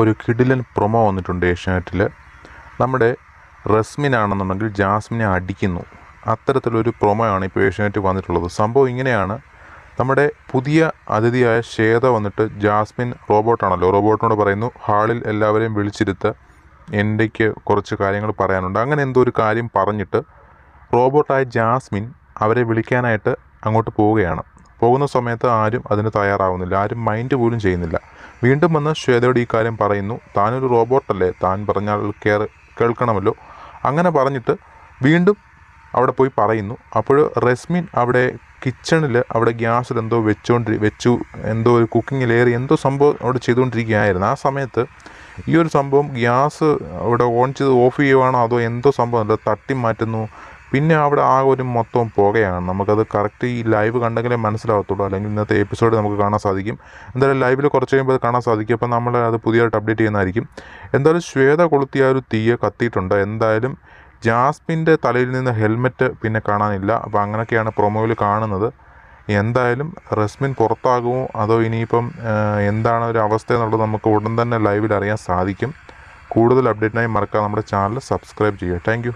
ഒരു കിടിലൻ പ്രൊമോ വന്നിട്ടുണ്ട് ഏഷ്യാനെറ്റിൽ. നമ്മുടെ റസ്മിൻ ആണെന്നുണ്ടെങ്കിൽ ജാസ്മിനെ അടിക്കുന്നു. അത്തരത്തിലൊരു പ്രൊമോയാണ് ഇപ്പോൾ ഏഷ്യാനെറ്റ് വന്നിട്ടുള്ളത്. സംഭവം ഇങ്ങനെയാണ്. നമ്മുടെ പുതിയ അതിഥിയായ ശ്വേത വന്നിട്ട് ജാസ്മിൻ റോബോട്ടാണല്ലോ, റോബോട്ടിനോട് പറയുന്നു ഹാളിൽ എല്ലാവരെയും വിളിച്ചിരുത്ത്, എനിക്ക് കുറച്ച് കാര്യങ്ങൾ പറയാനുണ്ട്. അങ്ങനെ എന്തോ ഒരു കാര്യം പറഞ്ഞിട്ട് റോബോട്ടായ ജാസ്മിൻ അവരെ വിളിക്കാനായിട്ട് അങ്ങോട്ട് പോവുകയാണ്. പോകുന്ന സമയത്ത് ആരും അതിന് തയ്യാറാവുന്നില്ല, ആരും മൈൻഡ് പോലും ചെയ്യുന്നില്ല. വീണ്ടും വന്ന് ശ്വേതയോട് ഈ കാര്യം പറയുന്നു, താനൊരു റോബോട്ടല്ലേ, താൻ പറഞ്ഞാൽ കേൾക്കണമല്ലോ. അങ്ങനെ പറഞ്ഞിട്ട് വീണ്ടും അവിടെ പോയി പറയുന്നു. അപ്പോൾ റസ്മിൻ അവിടെ കിച്ചണിൽ അവിടെ ഗ്യാസിൽ എന്തോ എന്തോ ഒരു കുക്കിങ്ങിലേറി എന്തോ സംഭവം അവിടെ ചെയ്തുകൊണ്ടിരിക്കുകയായിരുന്നു. ആ സമയത്ത് ഈ ഒരു സംഭവം ഗ്യാസ് അവിടെ ഓൺ ചെയ്ത് ഓഫ് ചെയ്യുവാണോ അതോ എന്തോ സംഭവം അല്ല, തട്ടി മാറ്റുന്നു. പിന്നെ അവിടെ ആ ഒരു മൊത്തം പുകയാണ്. നമുക്കത് കറക്റ്റ് ഈ ലൈവ് കണ്ടെങ്കിലേ മനസ്സിലാവത്തുള്ളൂ, അല്ലെങ്കിൽ ഇന്നത്തെ എപ്പിസോഡ് നമുക്ക് കാണാൻ സാധിക്കും. എന്തായാലും ലൈവിൽ കുറച്ച് കഴിയുമ്പോൾ അത് കാണാൻ സാധിക്കും. അപ്പോൾ നമ്മൾ അത് പുതിയതായിട്ട് അപ്ഡേറ്റ് ചെയ്യുന്നതായിരിക്കും. എന്തായാലും ശ്വേത കൊളുത്തിയ ഒരു തീയെ കത്തിയിട്ടുണ്ട്. എന്തായാലും ജാസ്മിൻ്റെ തലയിൽ നിന്ന് ഹെൽമെറ്റ് പിന്നെ കാണാനില്ല. അപ്പോൾ അങ്ങനെയൊക്കെയാണ് പ്രൊമോയിൽ കാണുന്നത്. എന്തായാലും റസ്മിൻ പുറത്താകുമോ അതോ ഇനിയിപ്പം എന്താണ് ഒരു അവസ്ഥ എന്നുള്ളത് നമുക്ക് ഉടൻ തന്നെ ലൈവിൽ അറിയാൻ സാധിക്കും. കൂടുതൽ അപ്ഡേറ്റിനായി മറക്കാതെ നമ്മുടെ ചാനൽ സബ്സ്ക്രൈബ് ചെയ്യുക. താങ്ക്